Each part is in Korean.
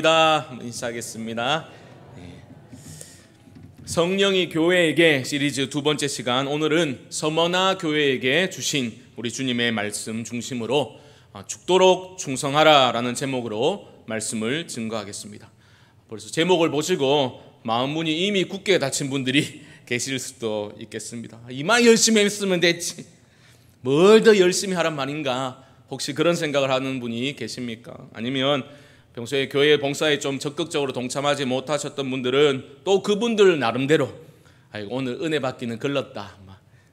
한번 인사하겠습니다. 성령이 교회에게 시리즈 두 번째 시간, 오늘은 서머나 교회에게 주신 우리 주님의 말씀 중심으로 죽도록 충성하라 라는 제목으로 말씀을 증거하겠습니다. 벌써 제목을 보시고 마음문이 이미 굳게 닫힌 분들이 계실 수도 있겠습니다. 이만 열심히 했으면 됐지, 뭘 더 열심히 하란 말인가, 혹시 그런 생각을 하는 분이 계십니까? 아니면 평소에 교회 봉사에 좀 적극적으로 동참하지 못하셨던 분들은 또 그분들 나름대로 오늘 은혜 받기는 글렀다,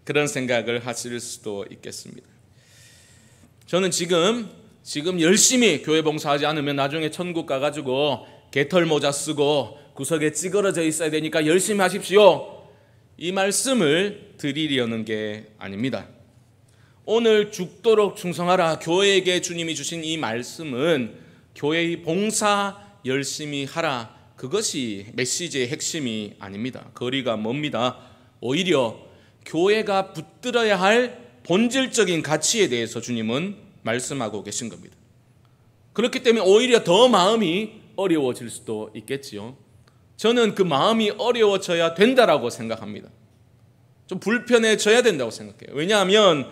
그런 생각을 하실 수도 있겠습니다. 저는 지금 열심히 교회 봉사하지 않으면 나중에 천국 가가지고 개털 모자 쓰고 구석에 찌그러져 있어야 되니까 열심히 하십시오, 이 말씀을 드리려는 게 아닙니다. 오늘 죽도록 충성하라, 교회에게 주님이 주신 이 말씀은 교회의 봉사 열심히 하라, 그것이 메시지의 핵심이 아닙니다. 거리가 멉니다. 오히려 교회가 붙들어야 할 본질적인 가치에 대해서 주님은 말씀하고 계신 겁니다. 그렇기 때문에 오히려 더 마음이 어려워질 수도 있겠지요. 저는 그 마음이 어려워져야 된다라고 생각합니다. 좀 불편해져야 된다고 생각해요. 왜냐하면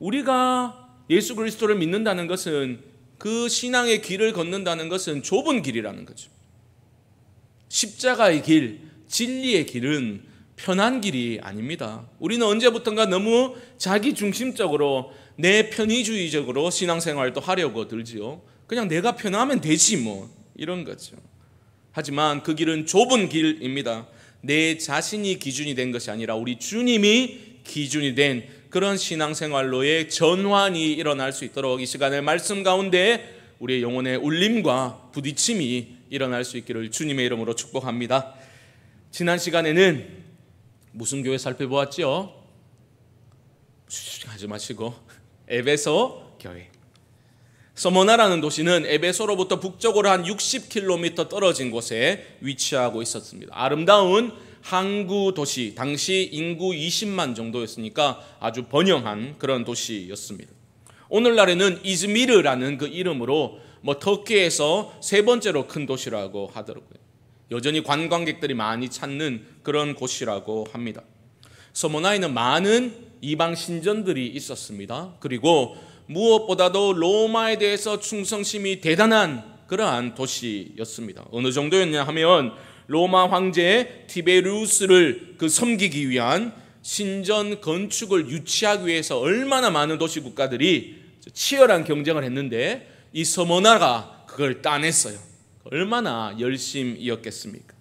우리가 예수 그리스도를 믿는다는 것은, 그 신앙의 길을 걷는다는 것은 좁은 길이라는 거죠. 십자가의 길, 진리의 길은 편한 길이 아닙니다. 우리는 언제부턴가 너무 자기중심적으로, 내 편의주의적으로 신앙생활도 하려고 들지요. 그냥 내가 편하면 되지 뭐, 이런 거죠. 하지만 그 길은 좁은 길입니다. 내 자신이 기준이 된 것이 아니라 우리 주님이 기준이 된 그런 신앙생활로의 전환이 일어날 수 있도록 이 시간의 말씀 가운데 우리의 영혼의 울림과 부딪힘이 일어날 수 있기를 주님의 이름으로 축복합니다. 지난 시간에는 무슨 교회 살펴보았죠? 하지 마시고 에베소 교회. 서머나라는 도시는 에베소로부터 북쪽으로 한 60km 떨어진 곳에 위치하고 있었습니다. 아름다운 항구 도시, 당시 인구 20만 정도였으니까 아주 번영한 그런 도시였습니다. 오늘날에는 이즈미르라는 그 이름으로 터키에서 세 번째로 큰 도시라고 하더라고요. 여전히 관광객들이 많이 찾는 그런 곳이라고 합니다. 서머나에는 많은 이방 신전들이 있었습니다. 그리고 무엇보다도 로마에 대해서 충성심이 대단한 그러한 도시였습니다. 어느 정도였냐 하면 로마 황제 티베리우스를 섬기기 위한 신전 건축을 유치하기 위해서 얼마나 많은 도시 국가들이 치열한 경쟁을 했는데 이 서머나가 그걸 따냈어요. 얼마나 열심이었겠습니까?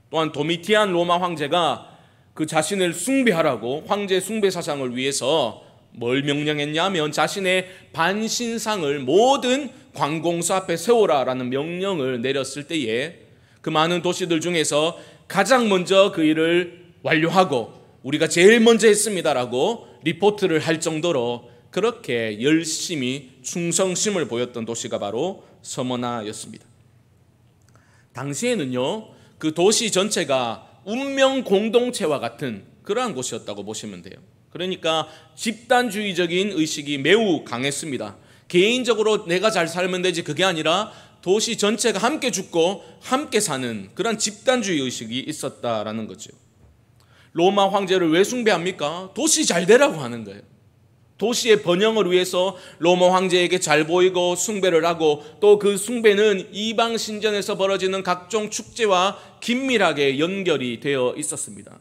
또한 도미티안 로마 황제가 그 자신을 숭배하라고 황제 숭배 사상을 위해서 뭘 명령했냐면 자신의 반신상을 모든 관공서 앞에 세우라라는 명령을 내렸을 때에 그 많은 도시들 중에서 가장 먼저 그 일을 완료하고 우리가 제일 먼저 했습니다라고 리포트를 할 정도로 그렇게 열심히 충성심을 보였던 도시가 바로 서머나였습니다. 당시에는요, 그 도시 전체가 운명 공동체와 같은 그러한 곳이었다고 보시면 돼요. 그러니까 집단주의적인 의식이 매우 강했습니다. 개인적으로 내가 잘 살면 되지, 그게 아니라 도시 전체가 함께 죽고 함께 사는 그런 집단주의 의식이 있었다라는 거죠. 로마 황제를 왜 숭배합니까? 도시 잘 되라고 하는 거예요. 도시의 번영을 위해서 로마 황제에게 잘 보이고 숭배를 하고, 또 그 숭배는 이방 신전에서 벌어지는 각종 축제와 긴밀하게 연결이 되어 있었습니다.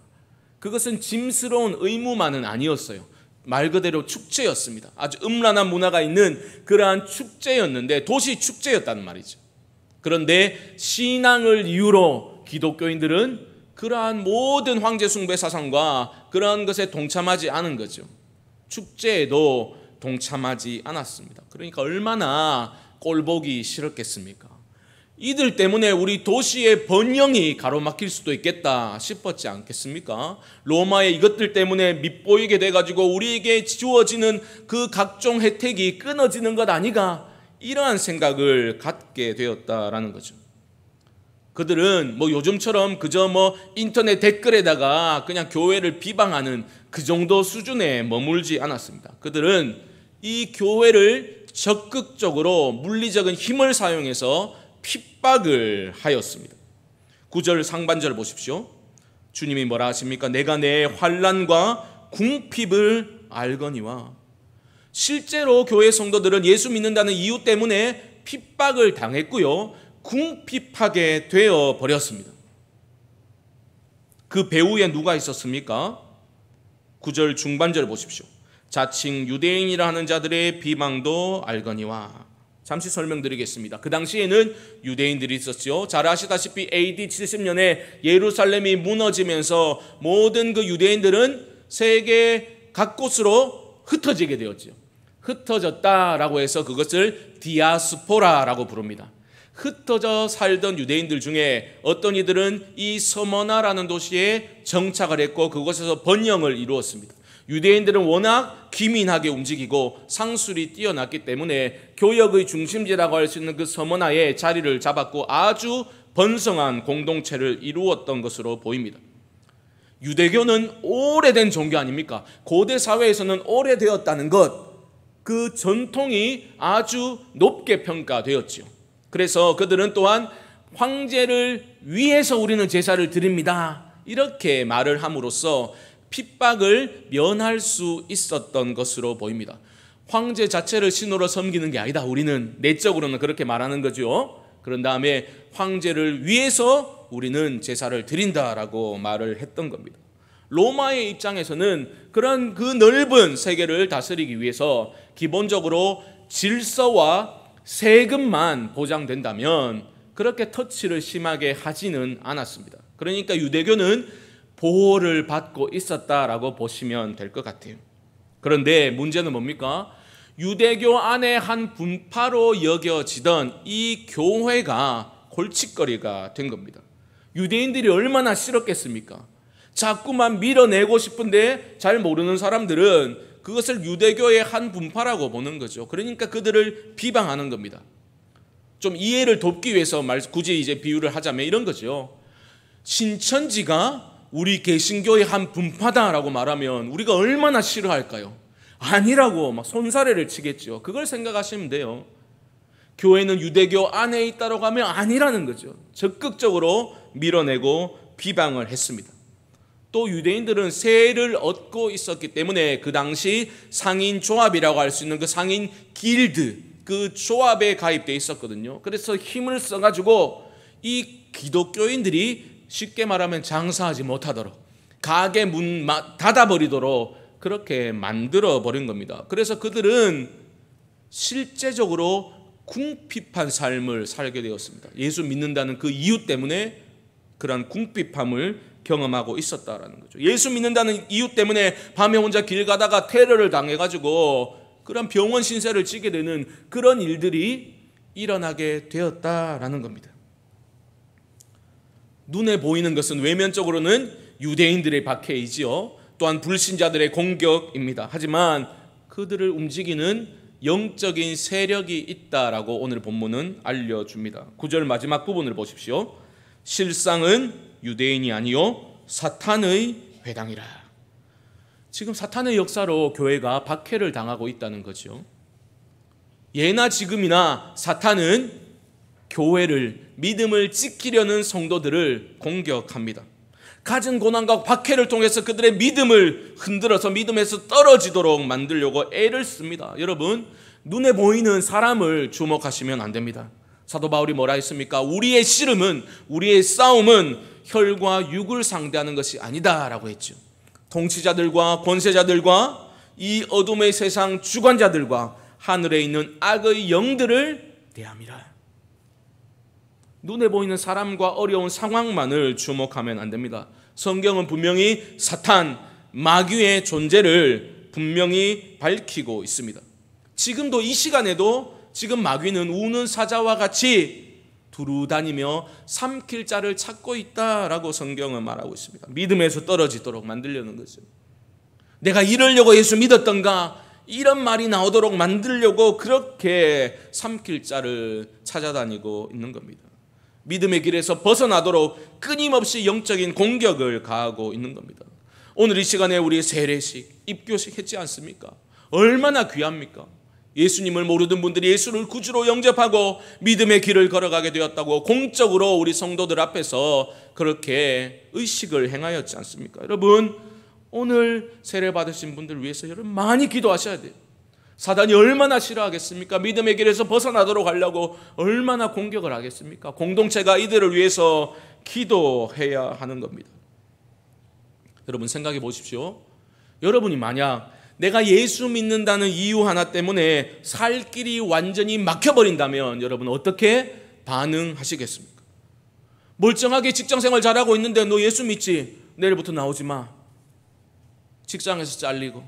그것은 짐스러운 의무만은 아니었어요. 말 그대로 축제였습니다. 아주 음란한 문화가 있는 그러한 축제였는데, 도시 축제였다는 말이죠. 그런데 신앙을 이유로 기독교인들은 그러한 모든 황제 숭배 사상과 그러한 것에 동참하지 않은 거죠. 축제에도 동참하지 않았습니다. 그러니까 얼마나 꼴보기 싫었겠습니까? 이들 때문에 우리 도시의 번영이 가로막힐 수도 있겠다 싶었지 않겠습니까? 로마의 이것들 때문에 밉보이게 돼가지고 우리에게 주어지는 그 각종 혜택이 끊어지는 것 아니가, 이러한 생각을 갖게 되었다라는 거죠. 그들은 요즘처럼 그저 인터넷 댓글에다가 그냥 교회를 비방하는 그 정도 수준에 머물지 않았습니다. 그들은 이 교회를 적극적으로 물리적인 힘을 사용해서 핍박을 하였습니다. 9절 상반절 보십시오. 주님이 뭐라 하십니까? 내가 내 환난과 궁핍을 알거니와. 실제로 교회 성도들은 예수 믿는다는 이유 때문에 핍박을 당했고요, 궁핍하게 되어 버렸습니다. 그 배후에 누가 있었습니까? 9절 중반절 보십시오. 자칭 유대인이라 하는 자들의 비방도 알거니와. 잠시 설명드리겠습니다. 그 당시에는 유대인들이 있었죠. 잘 아시다시피 AD 70년에 예루살렘이 무너지면서 모든 그 유대인들은 세계 각곳으로 흩어지게 되었죠. 흩어졌다라고 해서 그것을 디아스포라라고 부릅니다. 흩어져 살던 유대인들 중에 어떤 이들은 이 서머나라는 도시에 정착을 했고 그곳에서 번영을 이루었습니다. 유대인들은 워낙 기민하게 움직이고 상술이 뛰어났기 때문에 교역의 중심지라고 할 수 있는 그 서머나에 자리를 잡았고 아주 번성한 공동체를 이루었던 것으로 보입니다. 유대교는 오래된 종교 아닙니까? 고대 사회에서는 오래되었다는 것, 그 전통이 아주 높게 평가되었죠. 그래서 그들은 또한 황제를 위해서 우리는 제사를 드립니다, 이렇게 말을 함으로써 핍박을 면할 수 있었던 것으로 보입니다. 황제 자체를 신으로 섬기는 게 아니다, 우리는 내적으로는 그렇게 말하는 거죠. 그런 다음에 황제를 위해서 우리는 제사를 드린다라고 말을 했던 겁니다. 로마의 입장에서는 그런 그 넓은 세계를 다스리기 위해서 기본적으로 질서와 세금만 보장된다면 그렇게 터치를 심하게 하지는 않았습니다. 그러니까 유대교는 보호를 받고 있었다라고 보시면 될 것 같아요. 그런데 문제는 뭡니까? 유대교 안에 한 분파로 여겨지던 이 교회가 골칫거리가 된 겁니다. 유대인들이 얼마나 싫었겠습니까? 자꾸만 밀어내고 싶은데 잘 모르는 사람들은 그것을 유대교의 한 분파라고 보는 거죠. 그러니까 그들을 비방하는 겁니다. 좀 이해를 돕기 위해서 굳이 이제 비유를 하자면 이런 거죠. 신천지가 우리 개신교의 한 분파다라고 말하면 우리가 얼마나 싫어할까요? 아니라고 막 손사래를 치겠죠. 그걸 생각하시면 돼요. 교회는 유대교 안에 있다라고 하면 아니라는 거죠. 적극적으로 밀어내고 비방을 했습니다. 또 유대인들은 세를 얻고 있었기 때문에 그 당시 상인 조합이라고 할 수 있는 그 상인 길드, 그 조합에 가입되어 있었거든요. 그래서 힘을 써가지고 이 기독교인들이 쉽게 말하면 장사하지 못하도록, 가게 문 닫아버리도록 그렇게 만들어버린 겁니다. 그래서 그들은 실제적으로 궁핍한 삶을 살게 되었습니다. 예수 믿는다는 그 이유 때문에 그러한 궁핍함을 경험하고 있었다라는 거죠. 예수 믿는다는 이유 때문에 밤에 혼자 길 가다가 테러를 당해가지고 그런 병원 신세를 지게 되는 그런 일들이 일어나게 되었다라는 겁니다. 눈에 보이는 것은 외면적으로는 유대인들의 박해이지요. 또한 불신자들의 공격입니다. 하지만 그들을 움직이는 영적인 세력이 있다라고 오늘 본문은 알려줍니다. 9절 마지막 부분을 보십시오. 실상은 유대인이 아니요 사탄의 회당이라. 지금 사탄의 역사로 교회가 박해를 당하고 있다는 거죠. 예나 지금이나 사탄은 교회를, 믿음을 지키려는 성도들을 공격합니다. 가진 고난과 박해를 통해서 그들의 믿음을 흔들어서 믿음에서 떨어지도록 만들려고 애를 씁니다. 여러분, 눈에 보이는 사람을 주목하시면 안 됩니다. 사도 바울이 뭐라 했습니까? 우리의 씨름은, 우리의 싸움은 혈과 육을 상대하는 것이 아니다라고 했죠. 통치자들과 권세자들과 이 어둠의 세상 주관자들과 하늘에 있는 악의 영들을 대함이라. 눈에 보이는 사람과 어려운 상황만을 주목하면 안 됩니다. 성경은 분명히 사탄, 마귀의 존재를 분명히 밝히고 있습니다. 지금도 이 시간에도 지금 마귀는 우는 사자와 같이 두루다니며 삼킬 자를 찾고 있다라고 성경은 말하고 있습니다. 믿음에서 떨어지도록 만들려는 거죠. 내가 이러려고 예수 믿었던가, 이런 말이 나오도록 만들려고 그렇게 삼킬 자를 찾아다니고 있는 겁니다. 믿음의 길에서 벗어나도록 끊임없이 영적인 공격을 가하고 있는 겁니다. 오늘 이 시간에 우리 세례식, 입교식 했지 않습니까? 얼마나 귀합니까? 예수님을 모르던 분들이 예수를 구주로 영접하고 믿음의 길을 걸어가게 되었다고 공적으로 우리 성도들 앞에서 그렇게 의식을 행하였지 않습니까? 여러분, 오늘 세례 받으신 분들 위해서 여러분 많이 기도하셔야 돼요. 사단이 얼마나 싫어하겠습니까? 믿음의 길에서 벗어나도록 하려고 얼마나 공격을 하겠습니까? 공동체가 이들을 위해서 기도해야 하는 겁니다. 여러분 생각해 보십시오. 여러분이 만약 내가 예수 믿는다는 이유 하나 때문에 살 길이 완전히 막혀버린다면 여러분 어떻게 반응하시겠습니까? 멀쩡하게 직장생활 잘하고 있는데 너 예수 믿지? 내일부터 나오지 마. 직장에서 잘리고,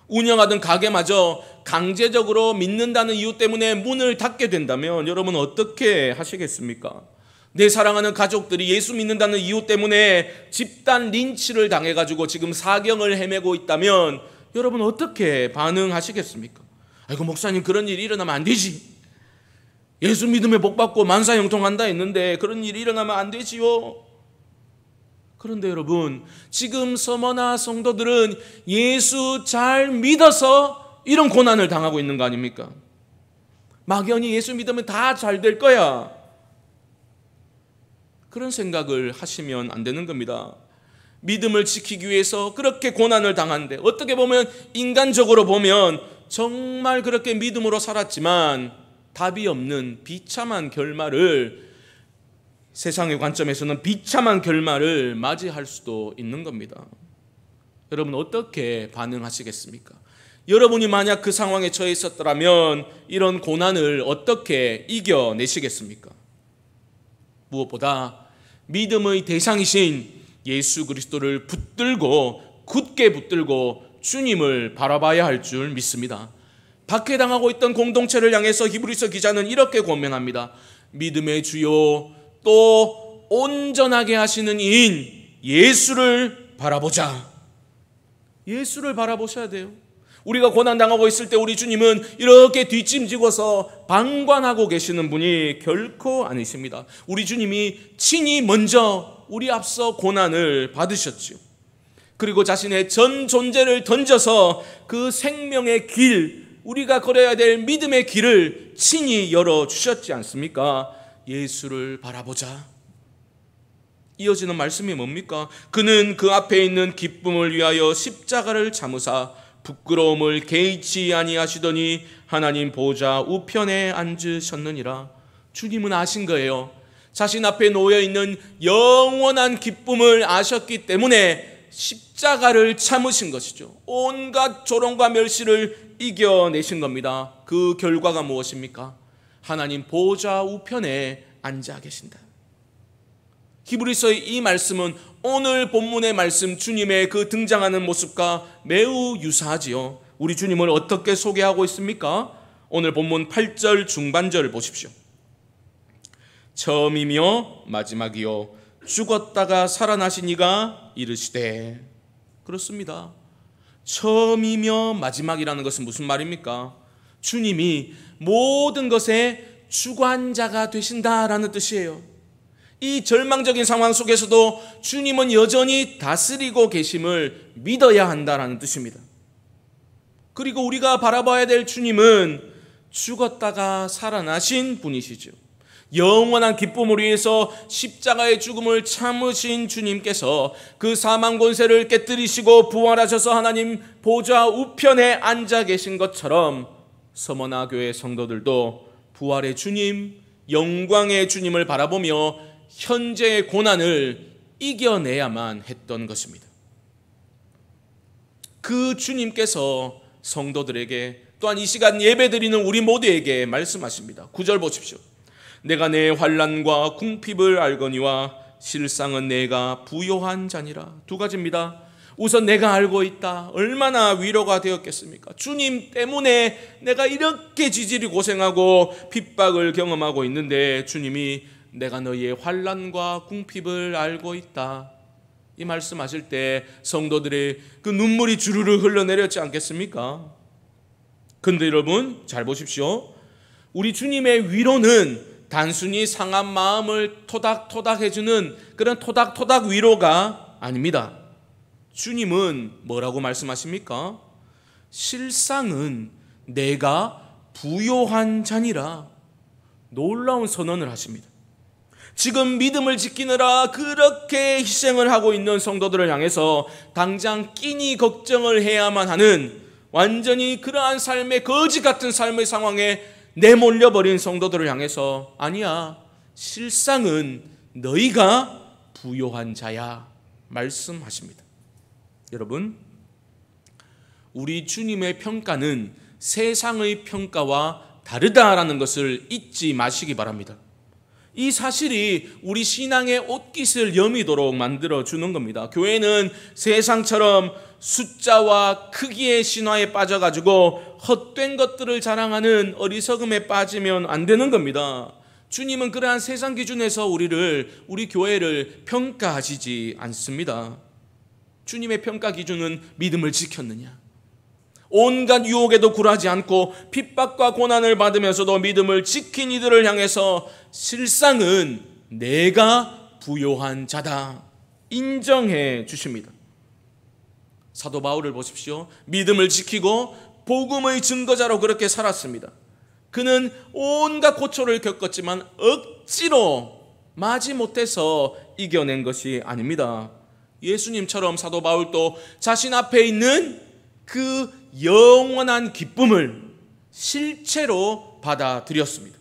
운영하던 가게마저 강제적으로 믿는다는 이유 때문에 문을 닫게 된다면 여러분 어떻게 하시겠습니까? 내 사랑하는 가족들이 예수 믿는다는 이유 때문에 집단 린치를 당해가지고 지금 사경을 헤매고 있다면 여러분 어떻게 반응하시겠습니까? 아이고 목사님, 그런 일이 일어나면 안 되지. 예수 믿음에 복받고 만사형통한다 했는데 그런 일이 일어나면 안 되지요. 그런데 여러분, 지금 서머나 성도들은 예수 잘 믿어서 이런 고난을 당하고 있는 거 아닙니까? 막연히 예수 믿으면 다 잘 될 거야, 그런 생각을 하시면 안 되는 겁니다. 믿음을 지키기 위해서 그렇게 고난을 당하는데, 어떻게 보면 인간적으로 보면 정말 그렇게 믿음으로 살았지만 답이 없는 비참한 결말을, 세상의 관점에서는 비참한 결말을 맞이할 수도 있는 겁니다. 여러분 어떻게 반응하시겠습니까? 여러분이 만약 그 상황에 처해 있었더라면 이런 고난을 어떻게 이겨내시겠습니까? 무엇보다 믿음의 대상이신 예수 그리스도를 붙들고, 굳게 붙들고 주님을 바라봐야 할 줄 믿습니다. 박해당하고 있던 공동체를 향해서 히브리서 기자는 이렇게 권면합니다. 믿음의 주요 또 온전하게 하시는 이인 예수를 바라보자. 예수를 바라보셔야 돼요. 우리가 고난당하고 있을 때 우리 주님은 이렇게 뒷짐지고서 방관하고 계시는 분이 결코 아니십니다. 우리 주님이 친히 먼저 우리 앞서 고난을 받으셨죠. 그리고 자신의 전 존재를 던져서 그 생명의 길, 우리가 걸어야 될 믿음의 길을 친히 열어주셨지 않습니까? 예수를 바라보자. 이어지는 말씀이 뭡니까? 그는 그 앞에 있는 기쁨을 위하여 십자가를 참으사 부끄러움을 개의치 아니하시더니 하나님 보좌 우편에 앉으셨느니라. 주님은 아신 거예요. 자신 앞에 놓여있는 영원한 기쁨을 아셨기 때문에 십자가를 참으신 것이죠. 온갖 조롱과 멸시를 이겨내신 겁니다. 그 결과가 무엇입니까? 하나님 보좌 우편에 앉아 계신다. 히브리서의 이 말씀은 오늘 본문의 말씀, 주님의 그 등장하는 모습과 매우 유사하지요. 우리 주님을 어떻게 소개하고 있습니까? 오늘 본문 8절 중반절 보십시오. 처음이며 마지막이요 죽었다가 살아나신 이가 이르시되. 그렇습니다. 처음이며 마지막이라는 것은 무슨 말입니까? 주님이 모든 것의 주관자가 되신다라는 뜻이에요. 이 절망적인 상황 속에서도 주님은 여전히 다스리고 계심을 믿어야 한다라는 뜻입니다. 그리고 우리가 바라봐야 될 주님은 죽었다가 살아나신 분이시죠. 영원한 기쁨을 위해서 십자가의 죽음을 참으신 주님께서 그 사망 권세를 깨뜨리시고 부활하셔서 하나님 보좌 우편에 앉아 계신 것처럼 서머나 교회 성도들도 부활의 주님, 영광의 주님을 바라보며 현재의 고난을 이겨내야만 했던 것입니다. 그 주님께서 성도들에게, 또한 이 시간 예배드리는 우리 모두에게 말씀하십니다. 9절 보십시오. 내가 내 환난과 궁핍을 알거니와 실상은 내가 부요한 자니라. 두 가지입니다. 우선 내가 알고 있다. 얼마나 위로가 되었겠습니까? 주님 때문에 내가 이렇게 지질이 고생하고 핍박을 경험하고 있는데 주님이 내가 너희의 환난과 궁핍을 알고 있다. 이 말씀하실 때 성도들의 그 눈물이 주르르 흘러내렸지 않겠습니까? 근데 여러분 잘 보십시오. 우리 주님의 위로는 단순히 상한 마음을 토닥토닥 해주는 그런 토닥토닥 위로가 아닙니다. 주님은 뭐라고 말씀하십니까? 실상은 내가 부요한 자니라. 놀라운 선언을 하십니다. 지금 믿음을 지키느라 그렇게 희생을 하고 있는 성도들을 향해서 당장 끼니 걱정을 해야만 하는 완전히 그러한 삶의 거지 같은 삶의 상황에 내몰려버린 성도들을 향해서 아니야, 실상은 너희가 부요한 자야 말씀하십니다. 여러분, 우리 주님의 평가는 세상의 평가와 다르다라는 것을 잊지 마시기 바랍니다. 이 사실이 우리 신앙의 옷깃을 여미도록 만들어주는 겁니다. 교회는 세상처럼 숫자와 크기의 신화에 빠져가지고 헛된 것들을 자랑하는 어리석음에 빠지면 안 되는 겁니다. 주님은 그러한 세상 기준에서 우리 교회를 평가하시지 않습니다. 주님의 평가 기준은 믿음을 지켰느냐, 온갖 유혹에도 굴하지 않고 핍박과 고난을 받으면서도 믿음을 지킨 이들을 향해서 실상은 내가 부요한 자다 인정해 주십니다. 사도 바울을 보십시오. 믿음을 지키고 복음의 증거자로 그렇게 살았습니다. 그는 온갖 고초를 겪었지만 억지로 마지못해서 이겨낸 것이 아닙니다. 예수님처럼 사도 바울도 자신 앞에 있는 그 영원한 기쁨을 실체로 받아들였습니다.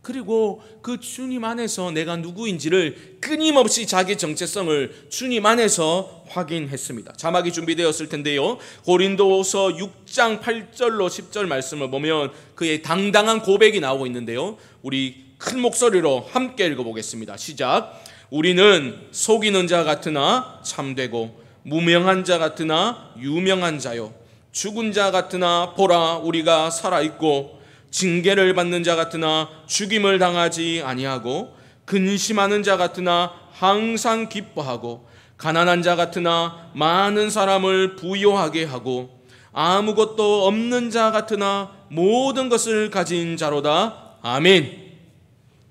그리고 그 주님 안에서 내가 누구인지를 끊임없이 자기 정체성을 주님 안에서 확인했습니다. 자막이 준비되었을 텐데요, 고린도서 6장 8절로 10절 말씀을 보면 그의 당당한 고백이 나오고 있는데요, 우리 큰 목소리로 함께 읽어보겠습니다. 시작. 우리는 속이는 자 같으나 참되고 무명한 자 같으나 유명한 자요, 죽은 자 같으나 보라 우리가 살아있고, 징계를 받는 자 같으나 죽임을 당하지 아니하고, 근심하는 자 같으나 항상 기뻐하고, 가난한 자 같으나 많은 사람을 부요하게 하고, 아무것도 없는 자 같으나 모든 것을 가진 자로다. 아멘.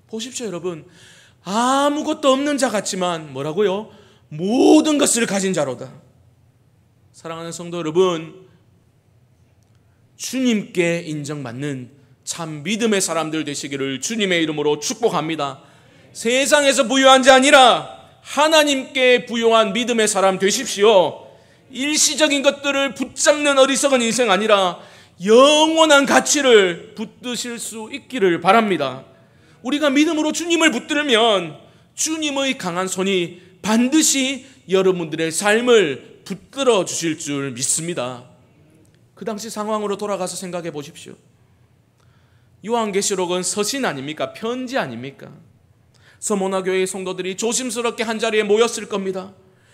보십시오 여러분, 아무것도 없는 자 같지만 뭐라고요? 모든 것을 가진 자로다. 사랑하는 성도 여러분, 주님께 인정받는 참 믿음의 사람들 되시기를 주님의 이름으로 축복합니다. 세상에서 부유한 자 아니라 하나님께 부유한 믿음의 사람 되십시오. 일시적인 것들을 붙잡는 어리석은 인생 아니라 영원한 가치를 붙드실 수 있기를 바랍니다. 우리가 믿음으로 주님을 붙들면 주님의 강한 손이 반드시 여러분들의 삶을 붙들어 주실 줄 믿습니다. 그 당시 상황으로 돌아가서 생각해 보십시오. 요한계시록은 서신 아닙니까? 편지 아닙니까? 서모나교회의 성도들이 조심스럽게 한자리에 모였을 겁니다.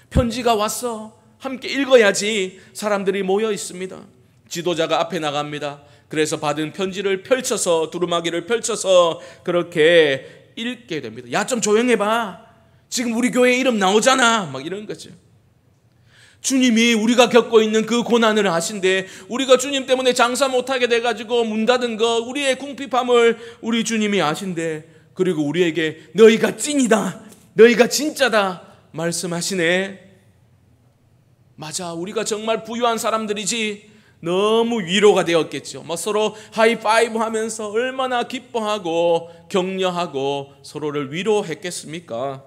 편지가 왔어, 함께 읽어야지. 사람들이 모여 있습니다. 지도자가 앞에 나갑니다. 그래서 받은 편지를 펼쳐서, 두루마기를 펼쳐서 그렇게 읽게 됩니다. 야, 좀 조용해봐, 지금 우리 교회 이름 나오잖아, 막 이런 거죠. 주님이 우리가 겪고 있는 그 고난을 아신데, 우리가 주님 때문에 장사 못하게 돼가지고 문 닫은 거, 우리의 궁핍함을 우리 주님이 아신데, 그리고 우리에게 너희가 찐이다, 너희가 진짜다 말씀하시네. 맞아, 우리가 정말 부유한 사람들이지. 너무 위로가 되었겠죠. 서로 하이파이브 하면서 얼마나 기뻐하고 격려하고 서로를 위로했겠습니까?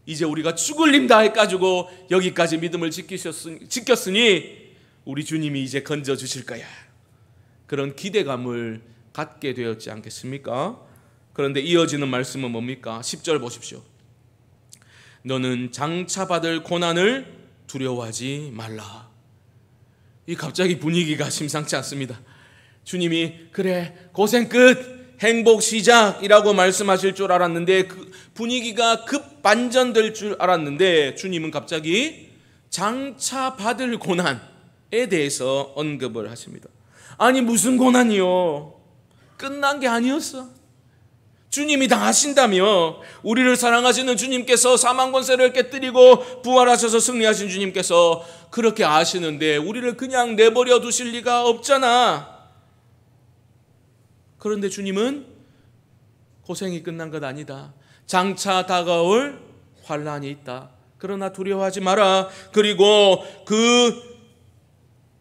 이제 우리가 죽을 힘 다해가지고 여기까지 믿음을 지켰으니 우리 주님이 이제 건져주실 거야, 그런 기대감을 갖게 되었지 않겠습니까? 그런데 이어지는 말씀은 뭡니까? 10절 보십시오. 너는 장차 받을 고난을 두려워하지 말라. 이 갑자기 분위기가 심상치 않습니다. 주님이 그래 고생 끝 행복 시작이라고 말씀하실 줄 알았는데, 그 분위기가 급반전될 줄 알았는데 주님은 갑자기 장차 받을 고난에 대해서 언급을 하십니다. 아니 무슨 고난이요? 끝난 게 아니었어. 주님이 다 하신다며. 우리를 사랑하시는 주님께서 사망 권세를 깨뜨리고 부활하셔서 승리하신 주님께서 그렇게 아시는데 우리를 그냥 내버려 두실 리가 없잖아. 그런데 주님은 고생이 끝난 것 아니다. 장차 다가올 환난이 있다. 그러나 두려워하지 마라. 그리고 그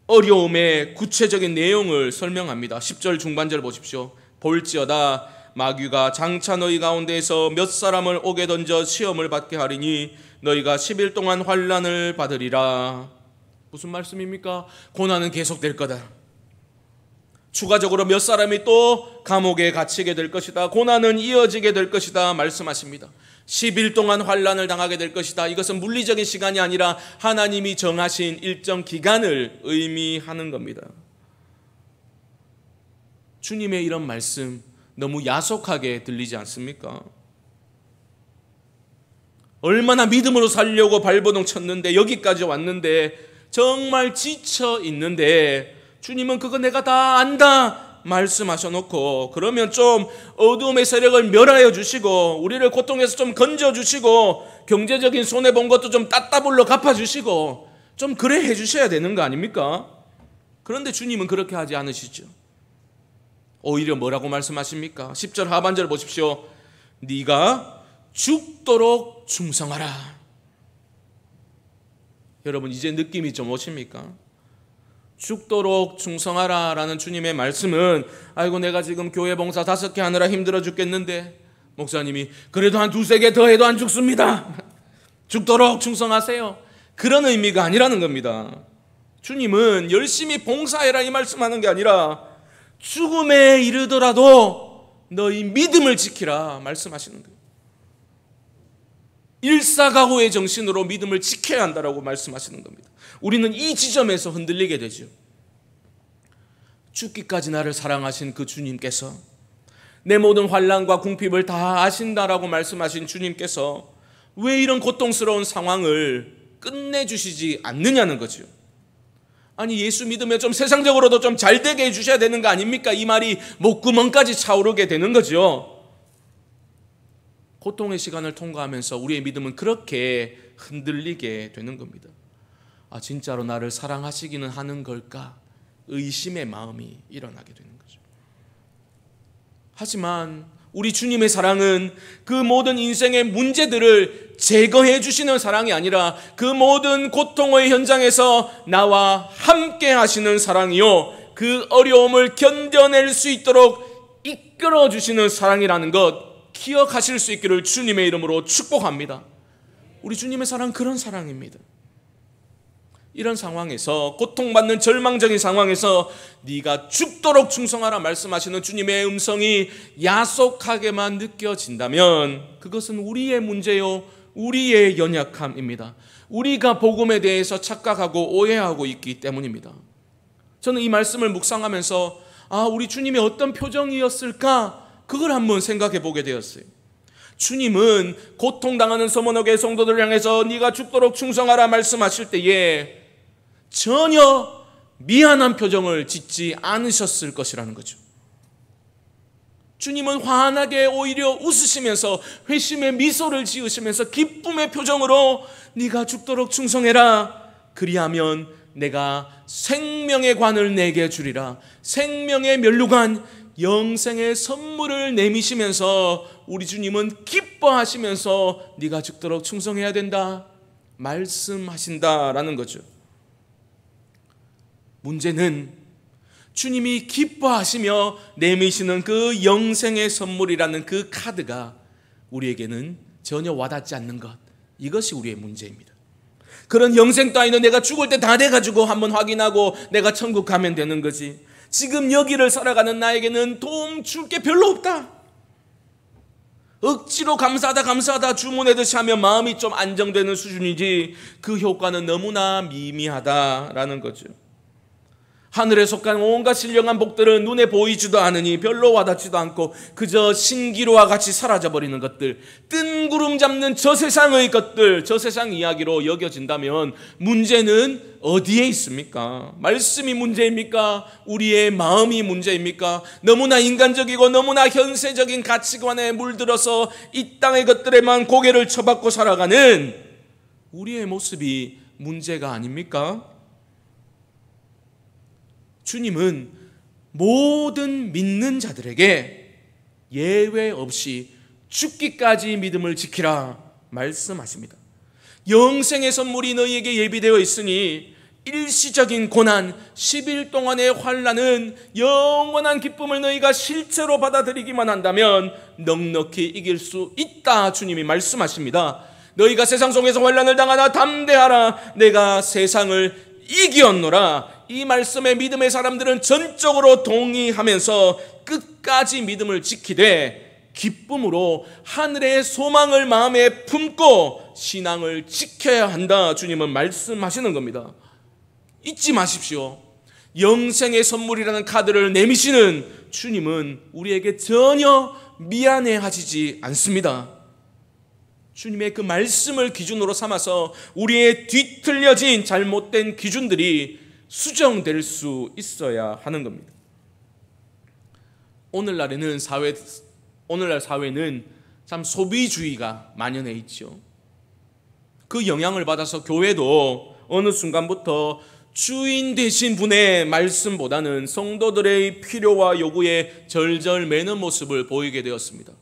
어려움의 구체적인 내용을 설명합니다. 10절 중반절 보십시오. 볼지어다 마귀가 장차 너희 가운데에서 몇 사람을 옥에 던져 시험을 받게 하리니 너희가 10일 동안 환난을 받으리라. 무슨 말씀입니까? 고난은 계속될 거다. 추가적으로 몇 사람이 또 감옥에 갇히게 될 것이다. 고난은 이어지게 될 것이다 말씀하십니다. 10일 동안 환난을 당하게 될 것이다. 이것은 물리적인 시간이 아니라 하나님이 정하신 일정 기간을 의미하는 겁니다. 주님의 이런 말씀 너무 야속하게 들리지 않습니까? 얼마나 믿음으로 살려고 발버둥 쳤는데 여기까지 왔는데 정말 지쳐 있는데 주님은 그거 내가 다 안다 말씀하셔놓고 그러면 좀 어두움의 세력을 멸하여 주시고 우리를 고통에서 좀 건져주시고 경제적인 손해본 것도 좀 따따블로 갚아주시고 좀 그래 해주셔야 되는 거 아닙니까? 그런데 주님은 그렇게 하지 않으시죠. 오히려 뭐라고 말씀하십니까? 10절 하반절 보십시오. 네가 죽도록 충성하라. 여러분 이제 느낌이 좀 오십니까? 죽도록 충성하라 라는 주님의 말씀은 아이고 내가 지금 교회 봉사 5개 하느라 힘들어 죽겠는데 목사님이 그래도 한 2-3개 더 해도 안 죽습니다. 죽도록 충성하세요. 그런 의미가 아니라는 겁니다. 주님은 열심히 봉사해라 이 말씀하는 게 아니라 죽음에 이르더라도 너희 믿음을 지키라 말씀하시는 거예요. 일사각오의 정신으로 믿음을 지켜야 한다라고 말씀하시는 겁니다. 우리는 이 지점에서 흔들리게 되죠. 죽기까지 나를 사랑하신 그 주님께서 내 모든 환난과 궁핍을 다 아신다라고 말씀하신 주님께서 왜 이런 고통스러운 상황을 끝내주시지 않느냐는 거죠. 아니 예수 믿으면 좀 세상적으로도 좀 잘되게 해주셔야 되는 거 아닙니까? 이 말이 목구멍까지 차오르게 되는 거죠. 고통의 시간을 통과하면서 우리의 믿음은 그렇게 흔들리게 되는 겁니다. 아 진짜로 나를 사랑하시기는 하는 걸까? 의심의 마음이 일어나게 되는 거죠. 하지만 우리 주님의 사랑은 그 모든 인생의 문제들을 제거해 주시는 사랑이 아니라 그 모든 고통의 현장에서 나와 함께 하시는 사랑이요 그 어려움을 견뎌낼 수 있도록 이끌어 주시는 사랑이라는 것 기억하실 수 있기를 주님의 이름으로 축복합니다. 우리 주님의 사랑 그런 사랑입니다. 이런 상황에서 고통받는 절망적인 상황에서 네가 죽도록 충성하라 말씀하시는 주님의 음성이 야속하게만 느껴진다면 그것은 우리의 문제요 우리의 연약함입니다. 우리가 복음에 대해서 착각하고 오해하고 있기 때문입니다. 저는 이 말씀을 묵상하면서 우리 주님이 어떤 표정이었을까 그걸 한번 생각해 보게 되었어요. 주님은 고통당하는 서머너교회 성도들을 향해서 네가 죽도록 충성하라 말씀하실 때에 전혀 미안한 표정을 짓지 않으셨을 것이라는 거죠. 주님은 환하게 오히려 웃으시면서 회심의 미소를 지으시면서 기쁨의 표정으로 네가 죽도록 충성해라. 그리하면 내가 생명의 관을 내게 주리라. 생명의 면류관, 영생의 선물을 내미시면서 우리 주님은 기뻐하시면서 네가 죽도록 충성해야 된다 말씀하신다라는 거죠. 문제는 주님이 기뻐하시며 내미시는 그 영생의 선물이라는 그 카드가 우리에게는 전혀 와닿지 않는 것, 이것이 우리의 문제입니다. 그런 영생 따위는 내가 죽을 때 다 돼가지고 한번 확인하고 내가 천국 가면 되는 거지, 지금 여기를 살아가는 나에게는 도움 줄 게 별로 없다, 억지로 감사하다 주문하듯이 하면 마음이 좀 안정되는 수준이지 그 효과는 너무나 미미하다라는 거죠. 하늘에 속한 온갖 신령한 복들은 눈에 보이지도 않으니 별로 와닿지도 않고 그저 신기루와 같이 사라져버리는 것들, 뜬구름 잡는 저 세상의 것들, 저 세상 이야기로 여겨진다면 문제는 어디에 있습니까? 말씀이 문제입니까? 우리의 마음이 문제입니까? 너무나 인간적이고 너무나 현세적인 가치관에 물들어서 이 땅의 것들에만 고개를 쳐박고 살아가는 우리의 모습이 문제가 아닙니까? 주님은 모든 믿는 자들에게 예외 없이 죽기까지 믿음을 지키라 말씀하십니다. 영생의 선물이 너희에게 예비되어 있으니 일시적인 고난, 10일 동안의 환난은 영원한 기쁨을 너희가 실제로 받아들이기만 한다면 넉넉히 이길 수 있다. 주님이 말씀하십니다. 너희가 세상 속에서 환난을 당하나 담대하라. 내가 세상을 이기었노라. 이 말씀에 믿음의 사람들은 전적으로 동의하면서 끝까지 믿음을 지키되 기쁨으로 하늘의 소망을 마음에 품고 신앙을 지켜야 한다. 주님은 말씀하시는 겁니다. 잊지 마십시오. 영생의 선물이라는 카드를 내미시는 주님은 우리에게 전혀 미안해하시지 않습니다. 주님의 그 말씀을 기준으로 삼아서 우리의 뒤틀려진 잘못된 기준들이 수정될 수 있어야 하는 겁니다. 오늘날 사회는 참 소비주의가 만연해 있죠. 그 영향을 받아서 교회도 어느 순간부터 주인 되신 분의 말씀보다는 성도들의 필요와 요구에 절절매는 모습을 보이게 되었습니다.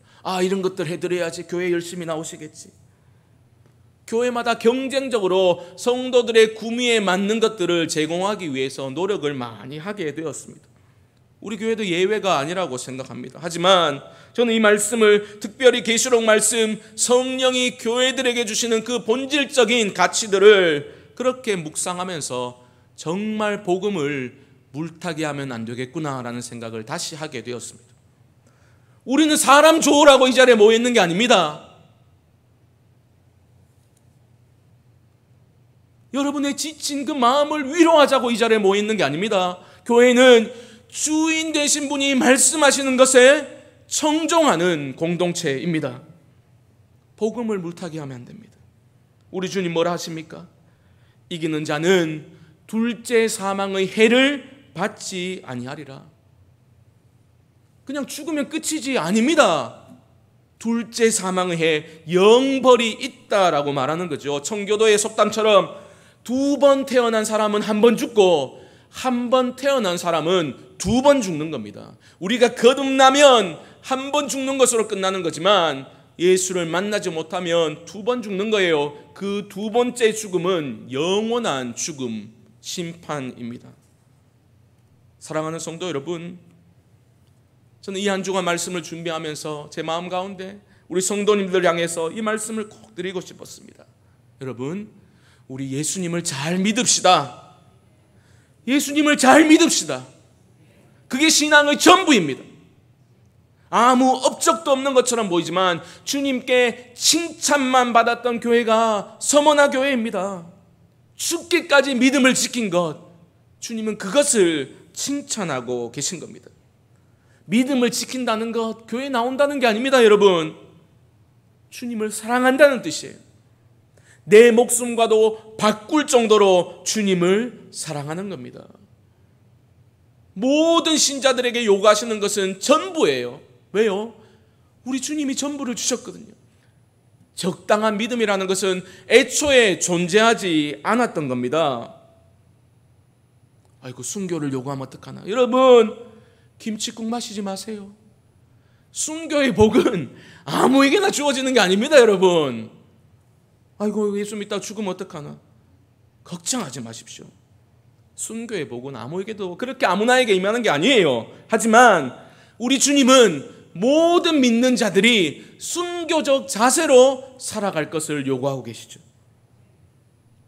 이런 것들 해드려야지 교회 열심히 나오시겠지. 교회마다 경쟁적으로 성도들의 구미에 맞는 것들을 제공하기 위해서 노력을 많이 하게 되었습니다. 우리 교회도 예외가 아니라고 생각합니다. 하지만 저는 이 말씀을, 특별히 계시록 말씀, 성령이 교회들에게 주시는 그 본질적인 가치들을 그렇게 묵상하면서 정말 복음을 물타기 하면 안 되겠구나라는 생각을 다시 하게 되었습니다. 우리는 사람 좋으라고 이 자리에 모여 있는 게 아닙니다. 여러분의 지친 그 마음을 위로하자고 이 자리에 모여 있는 게 아닙니다. 교회는 주인 되신 분이 말씀하시는 것에 청종하는 공동체입니다. 복음을 물타기 하면 안 됩니다. 우리 주님 뭐라 하십니까? 이기는 자는 둘째 사망의 해를 받지 아니하리라. 그냥 죽으면 끝이지 아닙니다. 둘째 사망의 해, 영벌이 있다라고 말하는 거죠. 청교도의 속담처럼 2번 태어난 사람은 1번 죽고 1번 태어난 사람은 2번 죽는 겁니다. 우리가 거듭나면 1번 죽는 것으로 끝나는 거지만 예수를 만나지 못하면 2번 죽는 거예요. 그 2번째 죽음은 영원한 죽음, 심판입니다. 사랑하는 성도 여러분, 저는 이 한 주간 말씀을 준비하면서 제 마음 가운데 우리 성도님들 향해서 이 말씀을 꼭 드리고 싶었습니다. 여러분, 우리 예수님을 잘 믿읍시다. 예수님을 잘 믿읍시다. 그게 신앙의 전부입니다. 아무 업적도 없는 것처럼 보이지만 주님께 칭찬만 받았던 교회가 서머나 교회입니다. 죽기까지 믿음을 지킨 것, 주님은 그것을 칭찬하고 계신 겁니다. 믿음을 지킨다는 것, 교회에 나온다는 게 아닙니다, 여러분. 주님을 사랑한다는 뜻이에요. 내 목숨과도 바꿀 정도로 주님을 사랑하는 겁니다. 모든 신자들에게 요구하시는 것은 전부예요. 왜요? 우리 주님이 전부를 주셨거든요. 적당한 믿음이라는 것은 애초에 존재하지 않았던 겁니다. 아이고, 순교를 요구하면 어떡하나. 여러분, 김치국 마시지 마세요. 순교의 복은 아무에게나 주어지는 게 아닙니다, 여러분. 아이고, 예수 믿다가 죽으면 어떡하나. 걱정하지 마십시오. 순교의 복은 아무에게도 그렇게 아무나에게 임하는 게 아니에요. 하지만 우리 주님은 모든 믿는 자들이 순교적 자세로 살아갈 것을 요구하고 계시죠.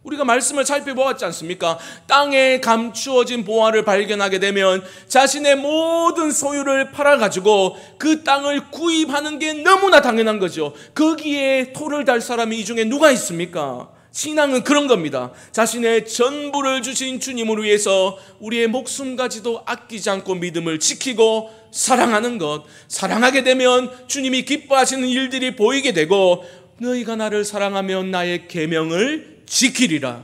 우리가 말씀을 살펴보았지 않습니까? 땅에 감추어진 보화를 발견하게 되면 자신의 모든 소유를 팔아가지고 그 땅을 구입하는 게 너무나 당연한 거죠. 거기에 토를 달 사람이 이 중에 누가 있습니까? 신앙은 그런 겁니다. 자신의 전부를 주신 주님을 위해서 우리의 목숨까지도 아끼지 않고 믿음을 지키고 사랑하는 것. 사랑하게 되면 주님이 기뻐하시는 일들이 보이게 되고, 너희가 나를 사랑하면 나의 계명을 지키리라.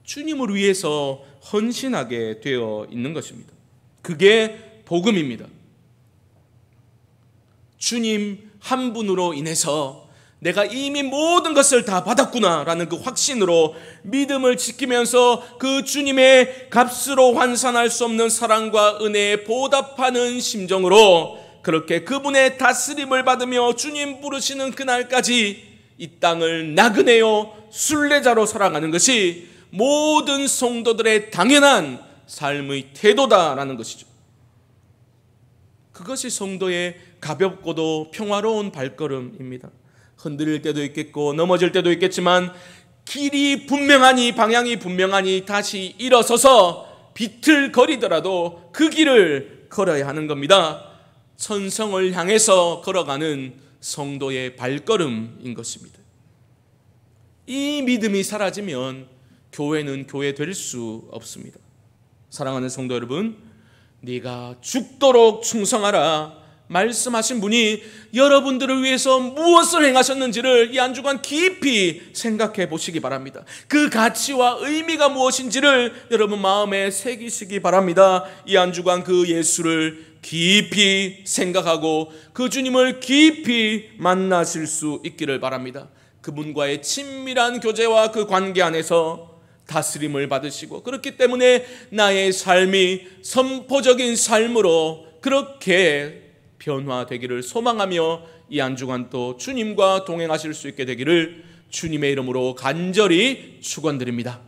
주님을 위해서 헌신하게 되어 있는 것입니다. 그게 복음입니다. 주님 한 분으로 인해서 내가 이미 모든 것을 다 받았구나라는 그 확신으로 믿음을 지키면서 그 주님의 값으로 환산할 수 없는 사랑과 은혜에 보답하는 심정으로 그렇게 그분의 다스림을 받으며 주님 부르시는 그날까지 이 땅을 나그네요 순례자로 살아가는 것이 모든 성도들의 당연한 삶의 태도다라는 것이죠. 그것이 성도의 가볍고도 평화로운 발걸음입니다. 흔들릴 때도 있겠고 넘어질 때도 있겠지만 길이 분명하니, 방향이 분명하니 다시 일어서서 비틀거리더라도 그 길을 걸어야 하는 겁니다. 천성을 향해서 걸어가는 성도의 발걸음인 것입니다. 이 믿음이 사라지면 교회는 교회 될 수 없습니다. 사랑하는 성도 여러분, 네가 죽도록 충성하라 말씀하신 분이 여러분들을 위해서 무엇을 행하셨는지를 이 한 주간 깊이 생각해 보시기 바랍니다. 그 가치와 의미가 무엇인지를 여러분 마음에 새기시기 바랍니다. 이 한 주간 그 예수를 깊이 생각하고 그 주님을 깊이 만나실 수 있기를 바랍니다. 그분과의 친밀한 교제와 그 관계 안에서 다스림을 받으시고, 그렇기 때문에 나의 삶이 선포적인 삶으로 그렇게 변화되기를 소망하며 이 한 주간 또 주님과 동행하실 수 있게 되기를 주님의 이름으로 간절히 축원드립니다.